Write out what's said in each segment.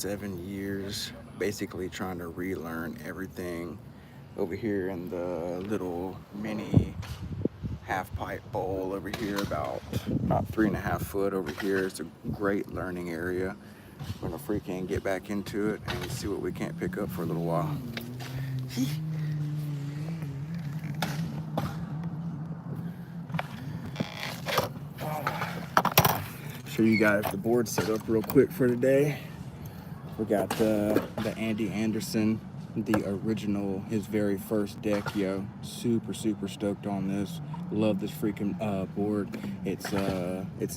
7 years basically trying to relearn everything over here in the little mini half pipe bowl over here, about 3.5 foot over here. It's a great learning area. We're gonna freaking get back into it and see what we can't pick up for a little while. Show you guys the board set up real quick for today. We got the Andy Anderson, the original, his very first deck, yo. Super stoked on this. Love this freaking board. It's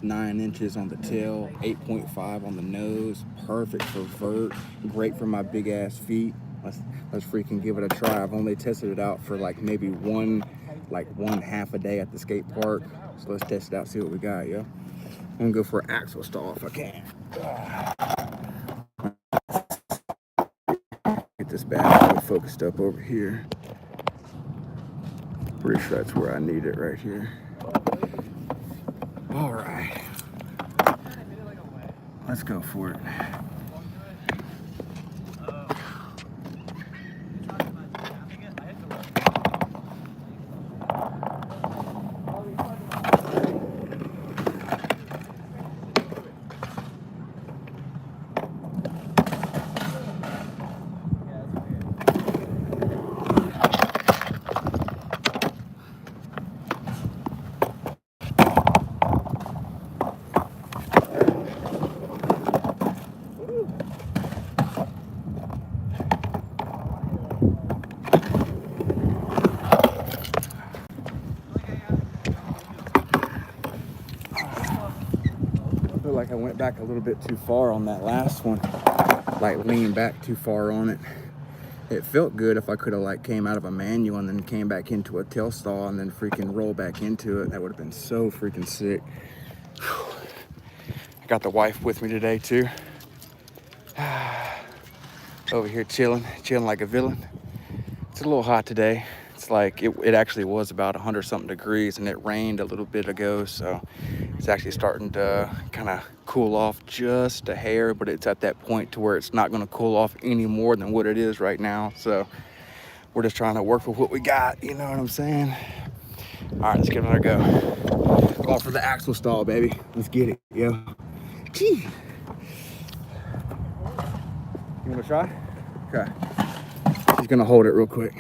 9 inches on the tail, 8.5 on the nose. Perfect for vert. Great for my big ass feet. Let's freaking give it a try. I've only tested it out for like maybe one half a day at the skate park. So let's test it out, see what we got, yo. I'm gonna go for an axle stall if I can. Get this bad boy focused up over here. Pretty sure that's where I need it, right here. All right, let's go for it. I feel like I went back a little bit too far on that last one, like leaned back too far on it. It felt good if I could have like came out of a manual and then came back into a tail stall and then freaking roll back into it. That would have been so freaking sick. I got the wife with me today too. Over here chilling like a villain. It's a little hot today. It's like it actually was about 100 something degrees and it rained a little bit ago, so it's actually starting to kind of cool off just a hair, but it's at that point to where it's not going to cool off any more than what it is right now. So we're just trying to work with what we got, you know what I'm saying? All right, let's give it another go. Going for the axle stall, baby. Let's get it, yo. Gee. You want to try? Okay. He's gonna hold it real quick.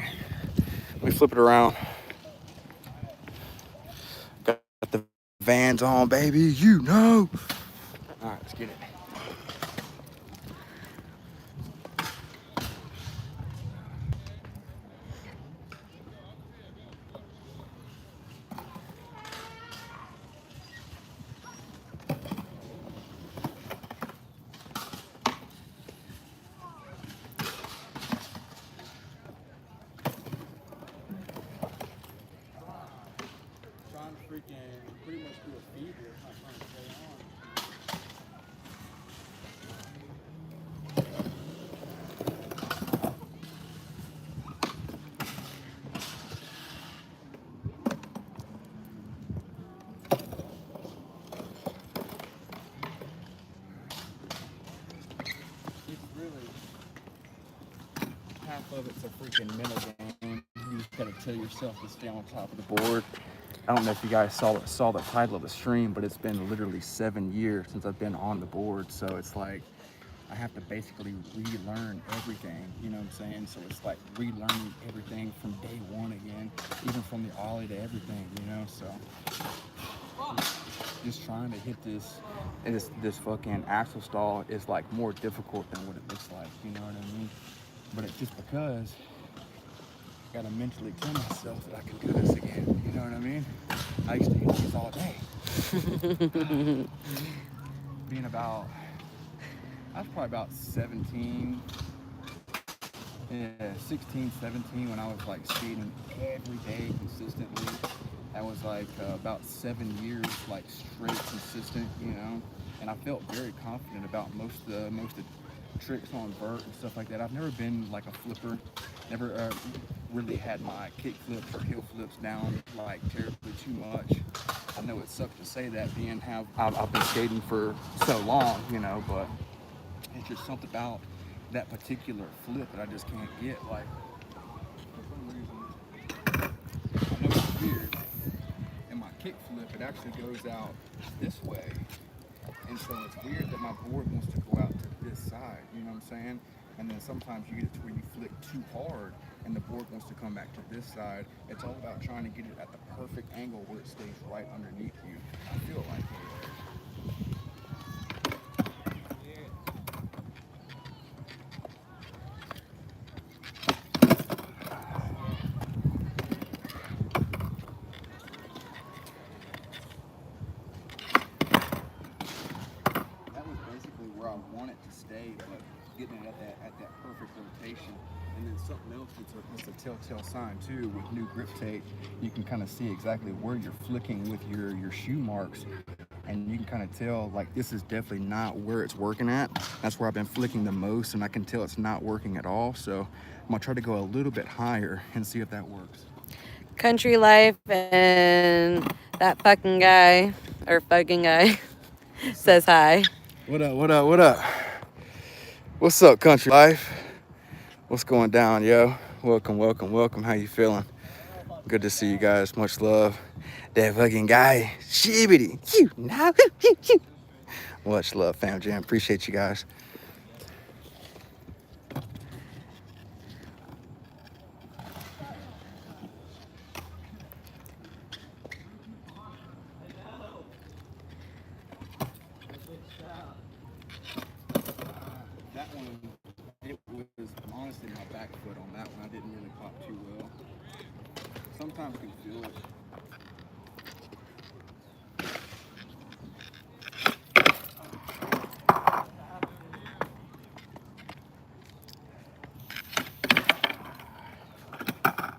Let me flip it around. Got the Vans on, baby. You know. All right, let's get it. Trying to freaking pretty much do a feed here. Not trying to stay on. It's really half of it's a freaking mental game. You just gotta tell yourself to stay on top of the board. I don't know if you guys saw the title of the stream, but it's been literally 7 years since I've been on the board. So it's like I have to basically relearn everything, you know what I'm saying? So it's like relearning everything from day one again, even from the ollie to everything, you know? So just trying to hit this fucking axle stall is like more difficult than what it looks like, you know what I mean? But it's just because I gotta mentally tell myself that I can do this again, you know what I mean? I used to hit these all day. Being about, I was probably about 17, yeah, 16, 17 when I was like skating every day consistently. That was like about 7 years, like straight consistent, you know. And I felt very confident about most of the tricks on vert and stuff like that. I've never been like a flipper, never really had my kick flips or heel flips down like terribly too much. I know it sucks to say that, being I've been skating for so long, you know, but It's just something about that particular flip that I just can't get. Like, for some reason, I know it's weird. In my kick flip, it actually goes out this way. And so it's weird that my board wants to go out to this side, you know what I'm saying? And then sometimes you get it to where you flick too hard and the board wants to come back to this side. It's all about trying to get it at the perfect angle where it stays right underneath you. I feel like that was basically where I want it to stay, but getting it at that perfect rotation. And then something else that's a telltale sign too with new grip tape, you can kind of see exactly where you're flicking with your shoe marks, and you can kind of tell like this is definitely not where it's working at. That's where I've been flicking the most, and I can tell it's not working at all. So I'm gonna try to go a little bit higher and see if that works. Country life and that fucking guy or fucking guy says hi. What up, what up, what up? What's up, country life? What's going down, yo? Welcome, welcome, welcome. How you feeling? Good to see you guys. Much love. That fucking guy. Shibbity. Much love, fam jam. Appreciate you guys. That one, it was honestly my back foot on that one. I didn't really pop too well. Sometimes you can feel it.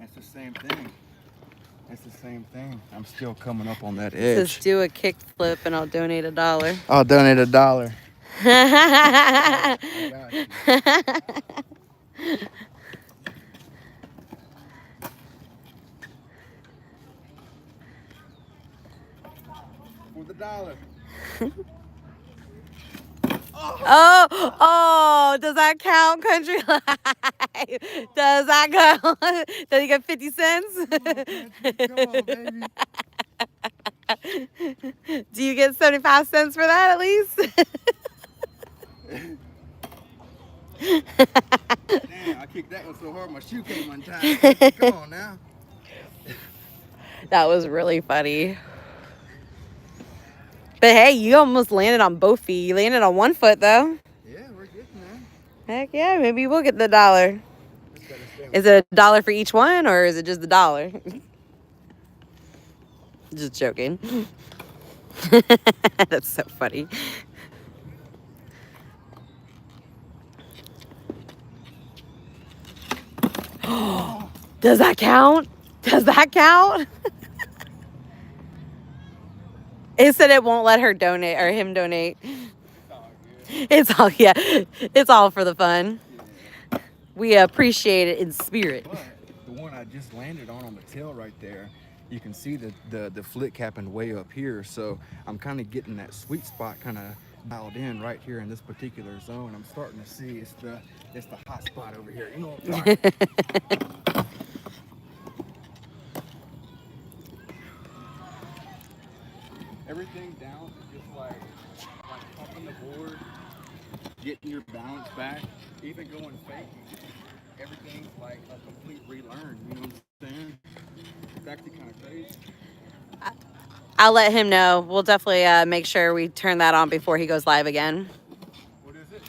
It's the same thing. It's the same thing. I'm still coming up on that edge. Says do a kick flip and I'll donate $1. I'll donate $1. I got you. For the $1. Oh, does that count, country life? Does that count? Does he get 50 cents? Come on, baby. Do you get 75 cents for that at least? Damn, I kicked that one so hard my shoe came untied. Come on now. That was really funny. But hey, you almost landed on both feet. You landed on one foot though. Yeah, we're getting there. Heck yeah, maybe we'll get the $1. Is it $1 for each one or is it just the $1? Just joking. That's so funny. Does that count? Does that count? It said it won't let her donate or him donate. It's all yeah. It's all for the fun. Yeah. We appreciate it in spirit. But the one I just landed on the tail right there, you can see the flick happened way up here. So I'm kind of getting that sweet spot kind of dialed in right here in this particular zone. I'm starting to see it's the hot spot over here. You know what I'm talking. Everything down to just like pumping the board, getting your balance back, even going fake. Everything's like a complete relearn, you know what I'm saying? It's actually kind of crazy. I'll let him know. We'll definitely make sure we turn that on before he goes live again. What is it?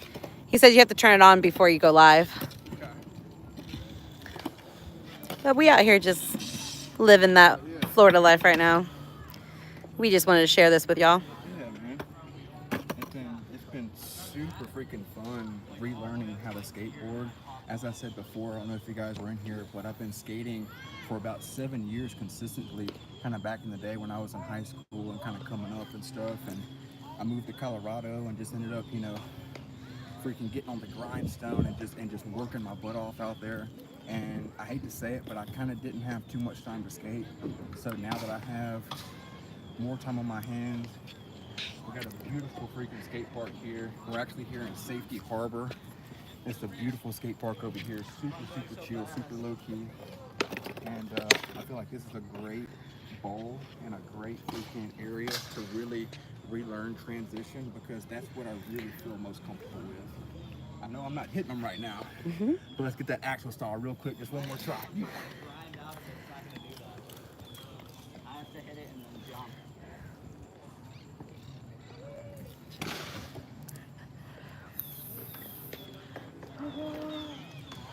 He said you have to turn it on before you go live. Okay. But we out here just living that Florida life right now. We just wanted to share this with y'all. Yeah, man. It's been super freaking fun relearning how to skateboard. As I said before, I don't know if you guys were in here, but I've been skating for about 7 years consistently, kind of back in the day when I was in high school and kind of coming up and stuff. And I moved to Colorado and just ended up, freaking getting on the grindstone and just working my butt off out there. And I hate to say it, but I kind of didn't have too much time to skate. So now that I have more time on my hands, We got a beautiful freaking skate park here. We're actually here in Safety Harbor. It's a beautiful skate park over here. Super chill, super low key. And I feel like this is a great bowl and a great freaking area to really relearn transition, because that's what I really feel most comfortable with. I know I'm not hitting them right now, but let's get that actual style real quick. Just one more try. I have to hit it and then jump.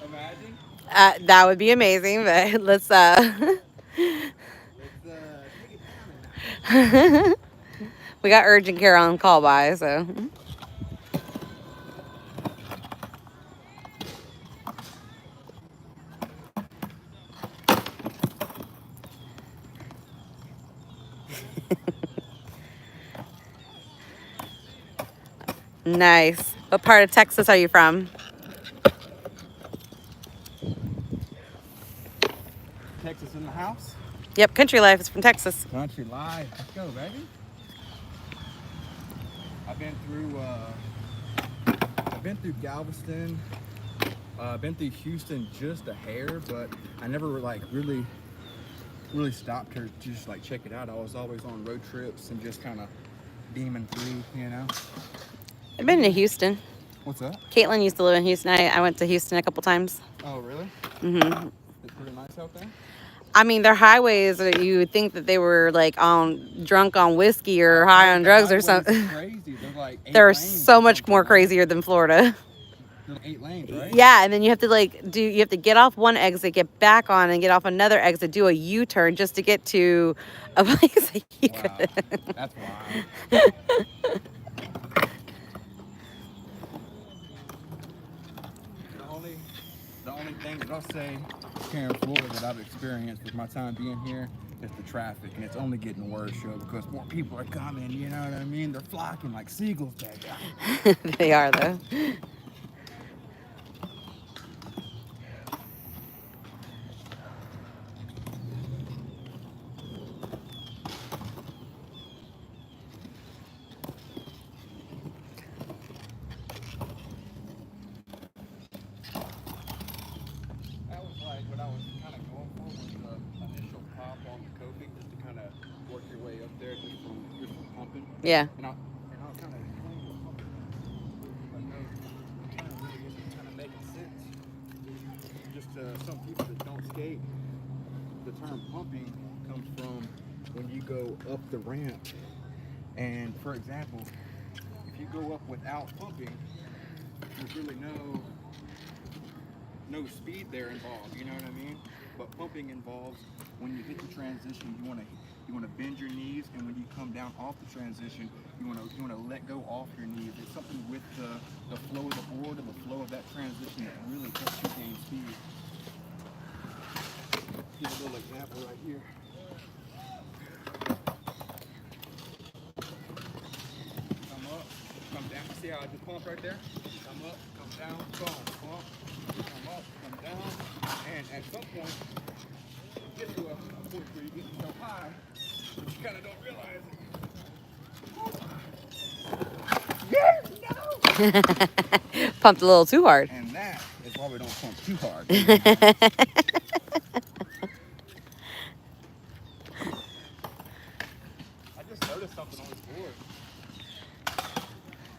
Imagine. That would be amazing, but let's we got urgent care on call by, so. Nice. What part of Texas are you from? Texas in the house. Yep, Country Life is from Texas. Country live. Let's go, baby. I've been through Galveston. I've been through Houston just a hair, but I never like really stopped to just like check it out. I was always on road trips and just kind of beaming through, you know. I've been to Houston. What's that? Caitlin used to live in Houston. I went to Houston a couple times. Oh, really? Mm-hmm. It's pretty nice out there. I mean, their highways, you would think that they were like drunk on whiskey or high on drugs or something. Crazy. They're like They're so much more crazier than Florida. They're 8 lanes, right? Yeah, and then you have to get off one exit, get back on, and get off another exit, do a U-turn just to get to a place that you could. That's wild. The only thing that I'll say here in Florida that I've experienced with my time being here is the traffic, and it's only getting worse, because more people are coming, you know what I mean? They're flocking like seagulls back out. They are, though. Yeah. And I'll kind of explain what pumping is. But no, it isn't kind of making sense. Just some people that don't skate, the term pumping comes from when you go up the ramp. And for example, if you go up without pumping, there's really no speed there involved, you know what I mean? But pumping involves when you hit the transition, you want to bend your knees, and when you come down off the transition, you want to let go off your knees. It's something with the flow of the board and the flow of that transition that really helps you gain speed. Give a little example right here. Come up, come down. See how I just pump right there? Come up, come down, boom, pump. Come up, come down, and at some point, you get to a point where you get so high, but you kind of don't realize it. Yeah, no! Pumped a little too hard. And that is why we don't pump too hard. I just noticed something on his board.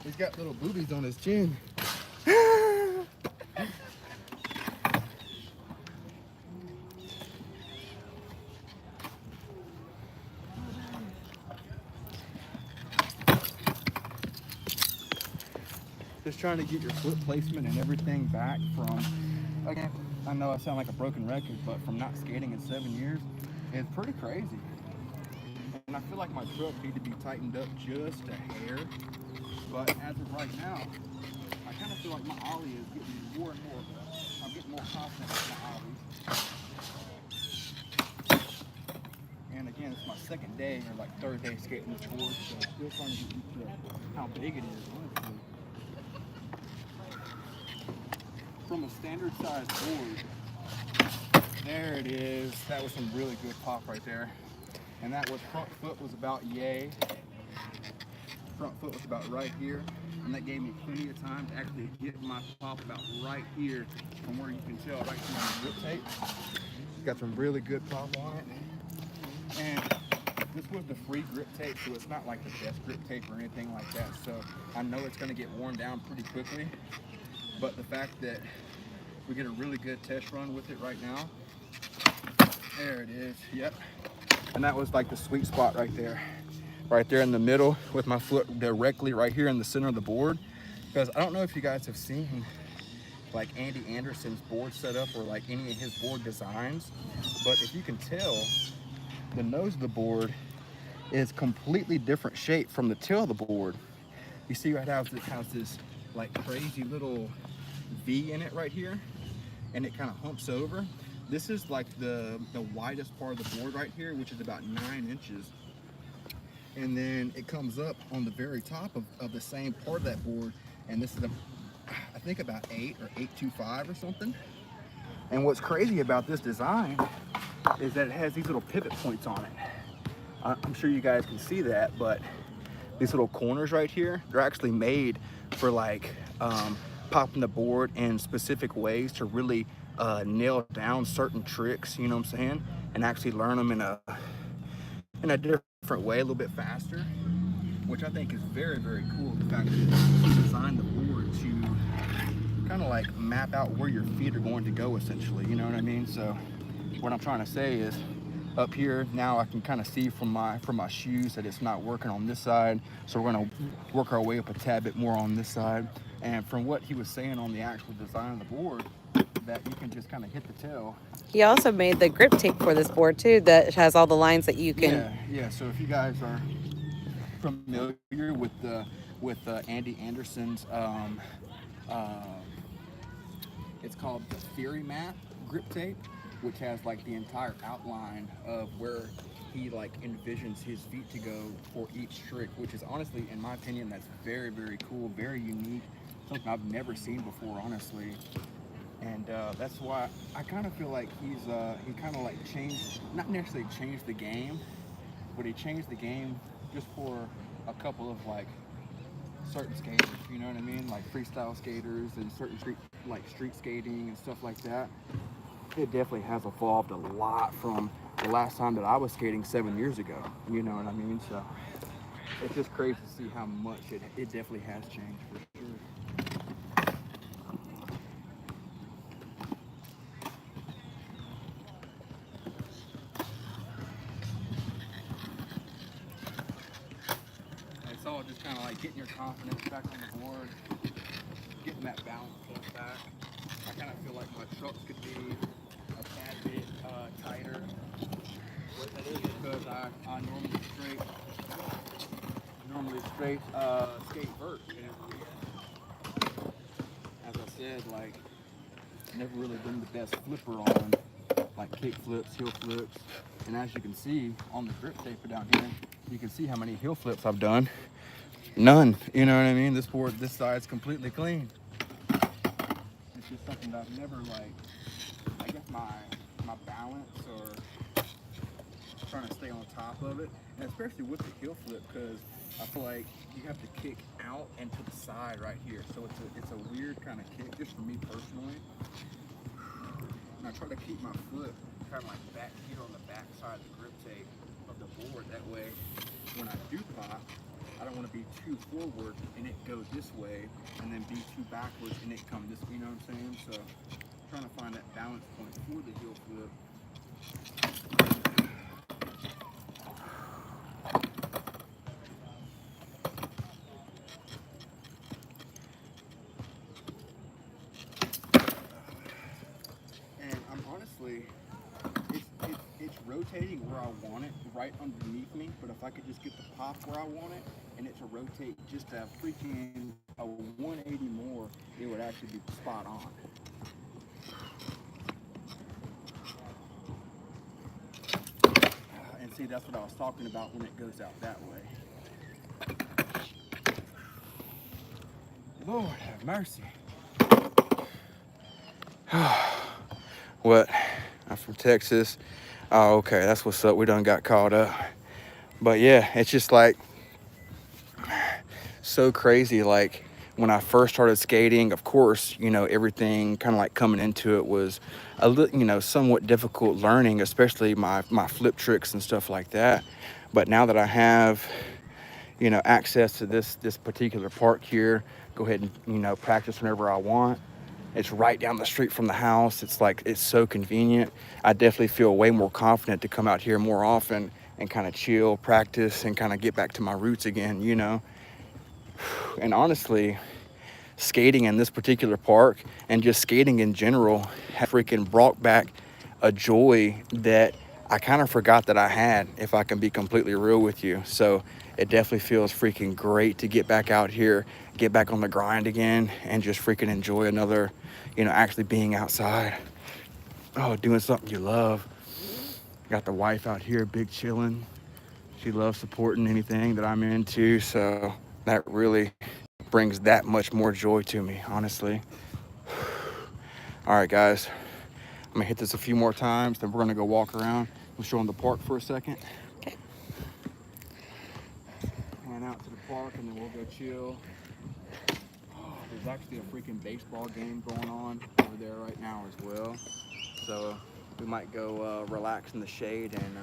He's got little boobies on his chin. Just trying to get your foot placement and everything back from, again, I know I sound like a broken record, but from not skating in 7 years, it's pretty crazy. And I feel like my truck need to be tightened up just a hair, but as of right now, I kind of feel like my ollie is getting more and more, I'm getting more confident with my ollies. And again, it's my second day or like third day skating the tour, so still trying to get used to how big it is, honestly. From a standard size board, there it is. That was some really good pop right there. And that was front foot was about yay. front foot was about right here, and that gave me plenty of time to actually get my pop about right here from where you can tell right through the grip tape. It's got some really good pop on it. And this was the free grip tape, so it's not like the best grip tape or anything like that. So I know it's gonna get worn down pretty quickly, but the fact that we get a really good test run with it right now. There it is, yep. And that was like the sweet spot right there in the middle with my foot directly right here in the center of the board. Because I don't know if you guys have seen like Andy Anderson's board setup or like any of his board designs, but if you can tell, the nose of the board is completely different shape from the tail of the board. You see right how it has this like crazy little V in it right here, and it kind of humps over. This is like the widest part of the board right here, which is about 9 inches. And then it comes up on the very top of the same part of that board, and this is I think about 8 or 825 or something. And what's crazy about this design is that it has these little pivot points on it. I'm sure you guys can see that, but these little corners right here, they're actually made for like popping the board in specific ways to really nail down certain tricks, you know what I'm saying, and actually learn them in a different way, a little bit faster, which I think is very, very cool. The fact that you designed the board to kind of like map out where your feet are going to go, essentially, you know what I mean? So what I'm trying to say is, up here now I can kind of see from my shoes that it's not working on this side, so we're going to work our way up a tad bit more on this side. And from what he was saying on the actual design of the board, that you can just kind of hit the tail. He also made the grip tape for this board too that has all the lines that you can. Yeah. So if you guys are familiar with Andy Anderson's it's called the Theory Map grip tape, which has like the entire outline of where he like envisions his feet to go for each trick, which is honestly, in my opinion, that's very, very cool, very unique, something I've never seen before, honestly. And that's why I kind of feel like he kind of like changed, not necessarily changed the game, but he changed the game just for a couple of like certain skaters, you know what I mean? Like freestyle skaters and certain street skating and stuff like that. It definitely has evolved a lot from the last time that I was skating 7 years ago, you know what I mean? So it's just crazy to see how much it definitely has changed for sure. It's all just kind of like getting your confidence back on the board, getting that balance pulled back. I kind of feel like my trucks could be a tad bit tighter. What that is because I normally straight skate vert. As I said, like never really been the best flipper on like kick flips, heel flips, and as you can see on the grip taper down here, you can see how many heel flips I've done. None, you know what I mean? This board, this side's completely clean. It's just something that I've never like, I guess my balance or trying to stay on top of it, and especially with the heel flip, because I feel like you have to kick out and to the side right here, so it's a weird kind of kick, just for me personally. And I try to keep my foot kind of like back here on the back side of the grip tape of the board. That way, when I do pop, I don't want to be too forward and it go this way, and then be too backwards and it come this way. You know what I'm saying? So, trying to find that balance point for the heel flip. And I'm honestly, it's rotating where I want it, right underneath me. But if I could just get the pop where I want it, and it to rotate just a freaking a 180 more, it would actually be spot on. And see, that's what I was talking about when it goes out that way. Lord have mercy. What? I'm from Texas. Oh, okay, that's what's up. We done got caught up. But yeah, it's just like, so crazy. Like when I first started skating, of course, you know, everything kind of like coming into it was a little, you know, somewhat difficult learning, especially my flip tricks and stuff like that. But now that I have, you know, access to this particular park here, go ahead and, you know, practice whenever I want. It's right down the street from the house. It's like, it's so convenient. I definitely feel way more confident to come out here more often and kind of chill, practice, and kind of get back to my roots again, you know. And honestly, skating in this particular park and just skating in general has freaking brought back a joy that I kind of forgot that I had, if I can be completely real with you. So it definitely feels freaking great to get back out here, get back on the grind again, and just freaking enjoy another, you know, actually being outside. Oh, doing something you love. Got the wife out here, big chilling. She loves supporting anything that I'm into. So that really brings that much more joy to me, honestly. All right, guys. I'm gonna hit this a few more times, then we're gonna go walk around. We'll show them the park for a second. Okay. Head out to the park, and then we'll go chill. Oh, there's actually a freaking baseball game going on over there right now as well. So we might go relax in the shade and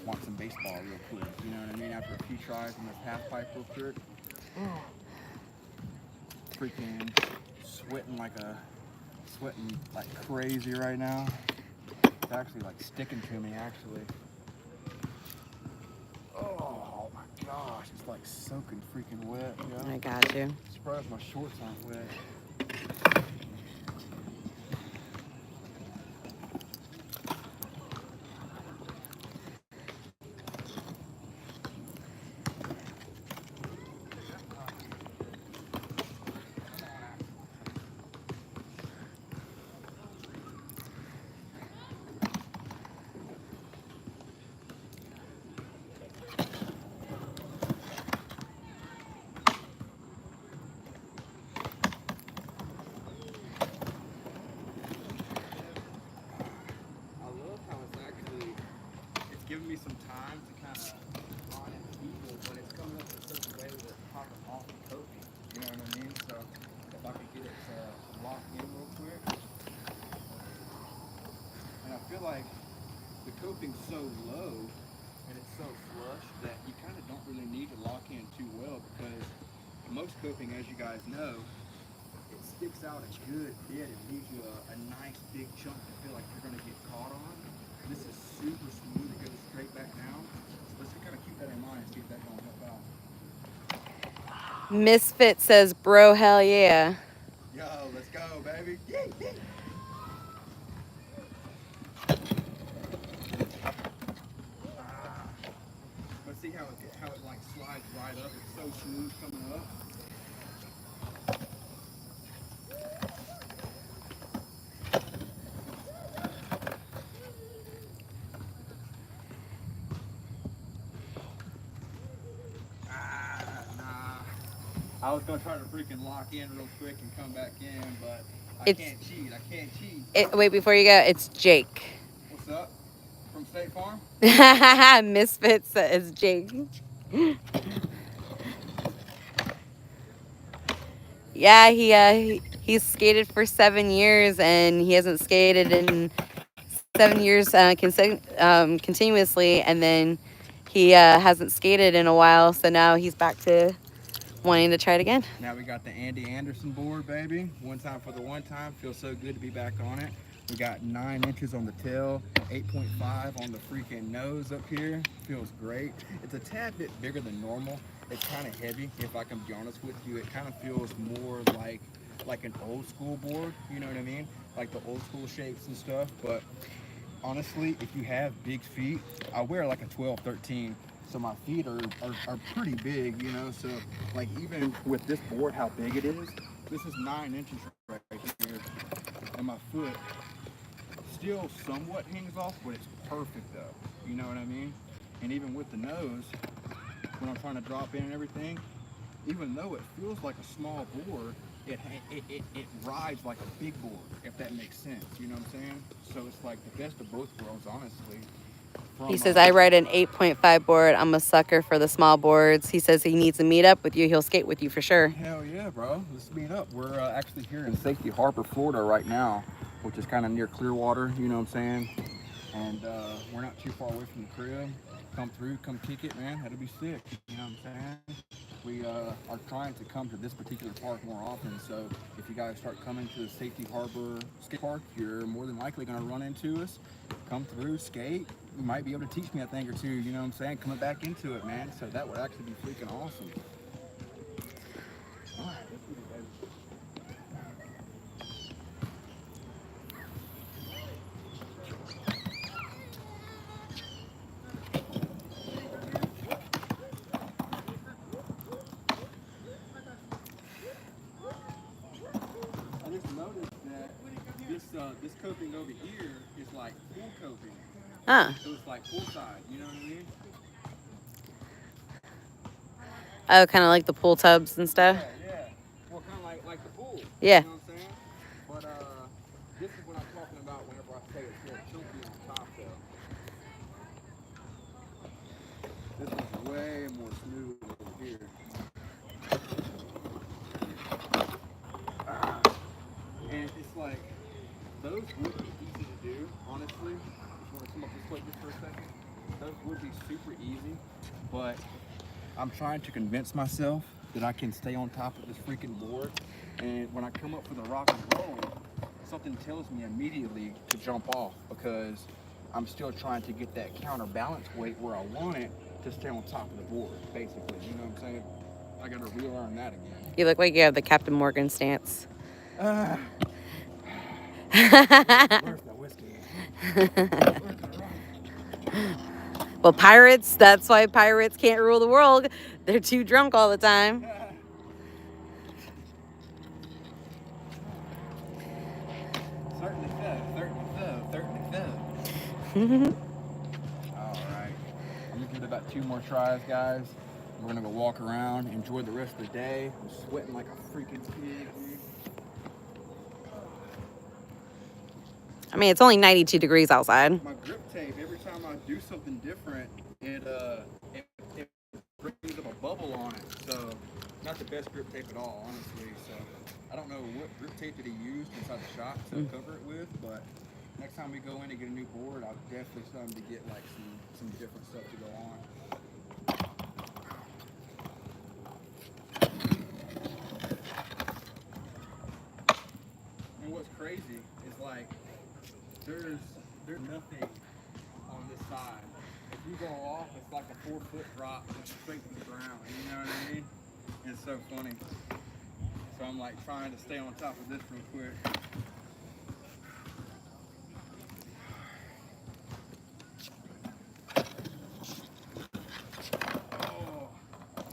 watch some baseball real quick. You know what I mean? After a few tries on this half pipe real quick. Oh. Freaking sweating like crazy right now. It's actually like sticking to me actually. Oh my gosh, it's like soaking freaking wet, yeah. I got you. Surprised my shorts aren't wet. Giving me some time to kind of on it people, but it's coming up in such a way that it's popping off the coping. You know what I mean? So if I could get it locked in real quick. And I feel like the coping's so low and it's so flush that you kind of don't really need to lock in too well, because most coping, as you guys know, it sticks out a good bit and leaves you a nice big chunk to feel like you're going to get caught on. This is super smooth. It goes straight back down. So let's kind of keep that in mind and see if that don't help out. Misfit says, bro, hell yeah. Yo, let's go, baby. Let's see how it like slides right up. It's so smooth coming up. I was gonna try to freaking lock in real quick and come back in, but I can't cheat. Wait, before you go, it's Jake. What's up? From State Farm? Misfit says Jake. Yeah, he's skated for 7 years, and he hasn't skated in 7 years continuously, and then he hasn't skated in a while, so now he's back to wanting to try it again. Now we got the Andy Anderson board, baby. One time for the one time. Feels so good to be back on it. We got 9 inches on the tail, 8.5 on the freaking nose up here. Feels great. It's a tad bit bigger than normal. It's kind of heavy, if I can be honest with you. It kind of feels more like an old school board, you know what I mean? Like the old school shapes and stuff. But honestly, if you have big feet, I wear like a 12, 13. So my feet are pretty big, you know? So like even with this board, how big it is, this is 9 inches right here. And my foot still somewhat hangs off, but it's perfect though. You know what I mean? And even with the nose, when I'm trying to drop in and everything, even though it feels like a small board, it rides like a big board, if that makes sense. You know what I'm saying? So it's like the best of both worlds, honestly. from. He says, I ride an 8.5 board. I'm a sucker for the small boards. He says he needs to meet up with you. He'll skate with you for sure. Hell yeah, bro. Let's meet up. We're actually here in Safety Harbor, Florida right now, which is kind of near Clearwater, you know what I'm saying? And we're not too far away from the crib. Come through, come kick it, man. That'll be sick, you know what I'm saying? We are trying to come to this particular park more often, so if you guys start coming to the Safety Harbor skate park, you're more than likely going to run into us. Come through, skate. You might be able to teach me a thing or two, you know what I'm saying? Coming back into it, man. So that would actually be freaking awesome. All right, let's do it, baby. I just noticed that this coping over here is like pool coping. Huh. So it's like poolside, you know what I mean? Oh, kind of like the pool tubs and stuff. Yeah. Well, kind of like the pool. Yeah. You know what I'm saying? But this is what I'm talking about whenever I say it's more chunky on top, though. This is way more smooth over here. And it's like, those would be easy to do, honestly. Just want to come up this way just for a second. Those would be super easy, but I'm trying to convince myself that I can stay on top of this freaking board. And when I come up for the rock and roll, something tells me immediately to jump off because I'm still trying to get that counterbalance weight where I want it to stay on top of the board, basically. You know what I'm saying? I gotta relearn that again. You look like you have the Captain Morgan stance. Where's the whiskey? Where's the rum? Well, pirates, that's why pirates can't rule the world. They're too drunk all the time. Certainly so. All right. I'm gonna give it about 2 more tries, guys. We're gonna go walk around, enjoy the rest of the day. I'm sweating like a freaking pig, dude. I mean, it's only 92 degrees outside. My grip tape, every time I do something different, it brings up a bubble on it. So, not the best grip tape at all, honestly. So, I don't know what grip tape that he used inside the shop to cover it with, but next time we go in to get a new board, I'll definitely tell him to get like some different stuff to go on. And what's crazy is like there's nothing on this side. If you go off, it's like a 4-foot drop just straight to the ground. You know what I mean? And it's so funny. So I'm like trying to stay on top of this real quick. Oh,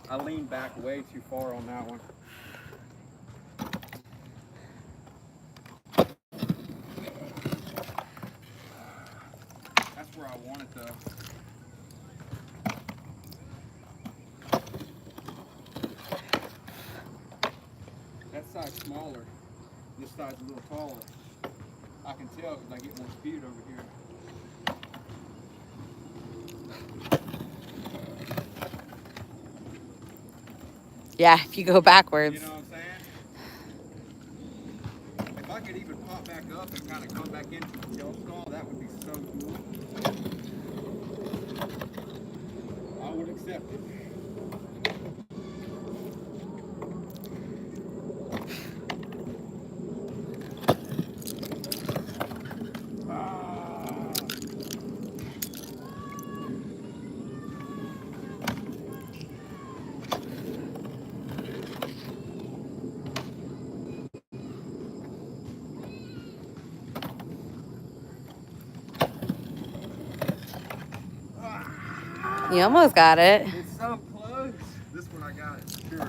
I leaned back way too far on that one. That's where I want it though. That side's smaller. This side's a little taller. I can tell because I get more speed over here. Yeah, if you go backwards. You know what I'm saying? If I could even pop back up and kind of come back into the tail stall, that would be so cool. I would accept it. You almost got it. It's so close. This one I got it, sure.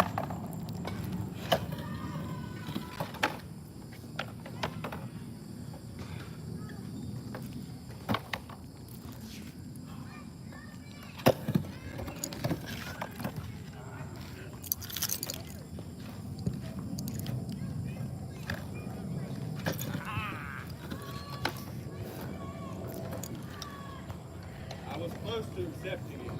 I was accepting it.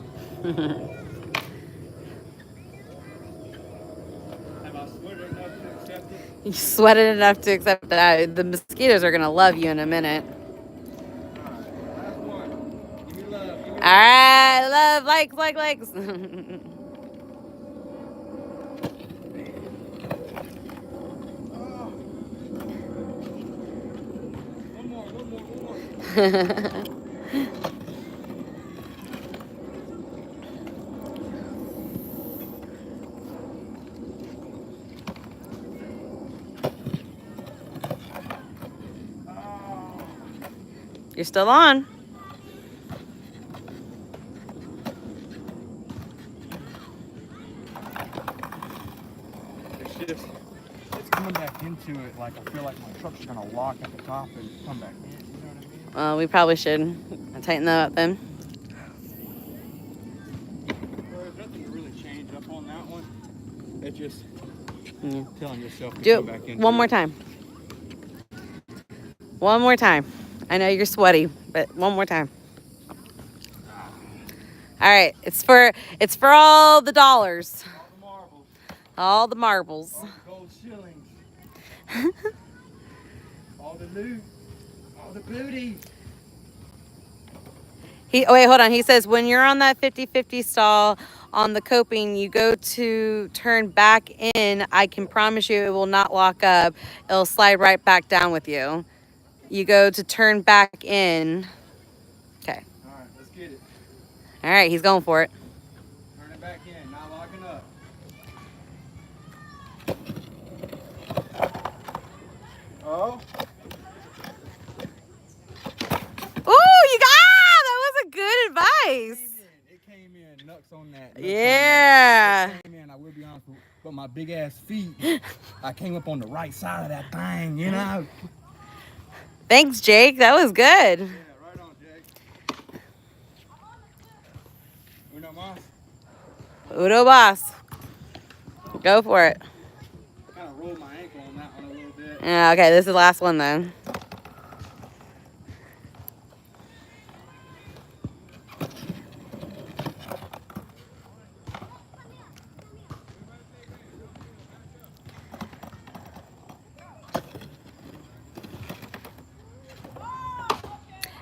Have I sweated enough to accept it? You sweated enough to accept that. The mosquitoes are gonna love you in a minute. Last one. Give me love. Give me All right, love, likes. One more. You're still on. It's coming back into it like I feel like my truck's gonna lock at the top and come back in. You know what I mean? Well, we probably should tighten that up then. There's nothing to really change up on that one. It's just telling yourself to Do come back it into one more it. time. One more time. I know you're sweaty, but one more time. All right, it's for all the dollars, All the marbles. all the marbles. All the gold shillings. All the loot. All the booty. Oh wait, hold on. He says when you're on that 50-50 stall on the coping, you go to turn back in. I can promise you it will not lock up. It'll slide right back down with you. You go to turn back in. Okay. All right, let's get it. All right, he's going for it. Turn it back in. Not locking up. Oh. Ooh, you got that was a good advice. It came in nuts on that. Yeah. It came in, I will be honest with you, but my big ass feet, I came up on the right side of that thing, you know? Thanks, Jake. That was good. Yeah, right on, Jake. Uno más. Udo boss. Go for it. Kind of rolled my ankle on that one a little bit. Yeah, okay, this is the last one then.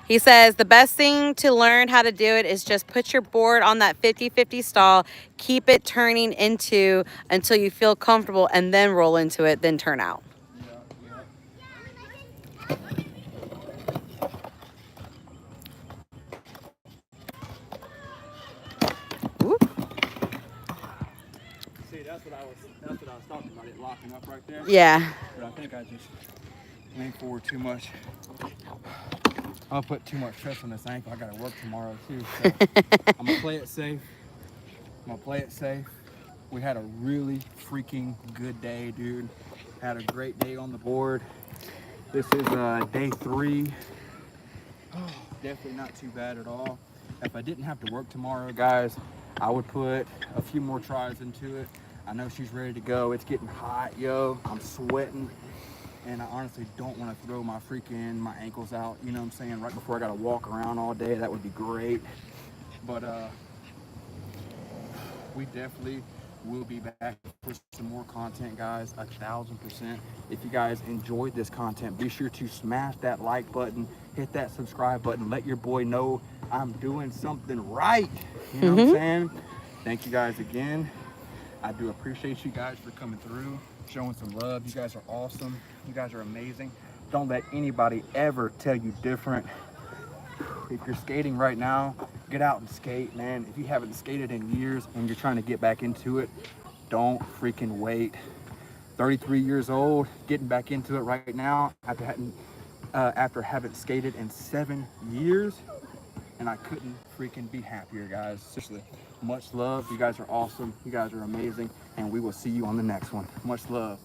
He says the best thing to learn how to do it is just put your board on that 50-50 stall, keep it turning into until you feel comfortable, and then roll into it, then turn out. Ooh. See, that's what I was talking about, it locking up right there. Yeah. But I think I just leaned forward too much. I'm gonna put too much stress on this ankle. I gotta work tomorrow too. So I'm gonna play it safe. We had a really freaking good day, dude. Had a great day on the board. This is day 3. Definitely not too bad at all. If I didn't have to work tomorrow, guys, I would put a few more tries into it. I know she's ready to go. It's getting hot, yo. I'm sweating. And I honestly don't want to throw my ankles out, you know what I'm saying, right before I got to walk around all day. That would be great. But we definitely will be back for some more content, guys, 1000%. If you guys enjoyed this content, be sure to smash that like button, hit that subscribe button, let your boy know I'm doing something right. You know what I'm saying? Thank you guys again. I do appreciate you guys for coming through, showing some love. You guys are awesome. You guys are amazing. Don't let anybody ever tell you different. If you're skating right now, get out and skate, man. If you haven't skated in years and you're trying to get back into it, don't freaking wait. 33 years old, getting back into it right now after having skated in 7 years, and I couldn't freaking be happier, guys. Seriously, much love. You guys are awesome. You guys are amazing, and we will see you on the next one. Much love.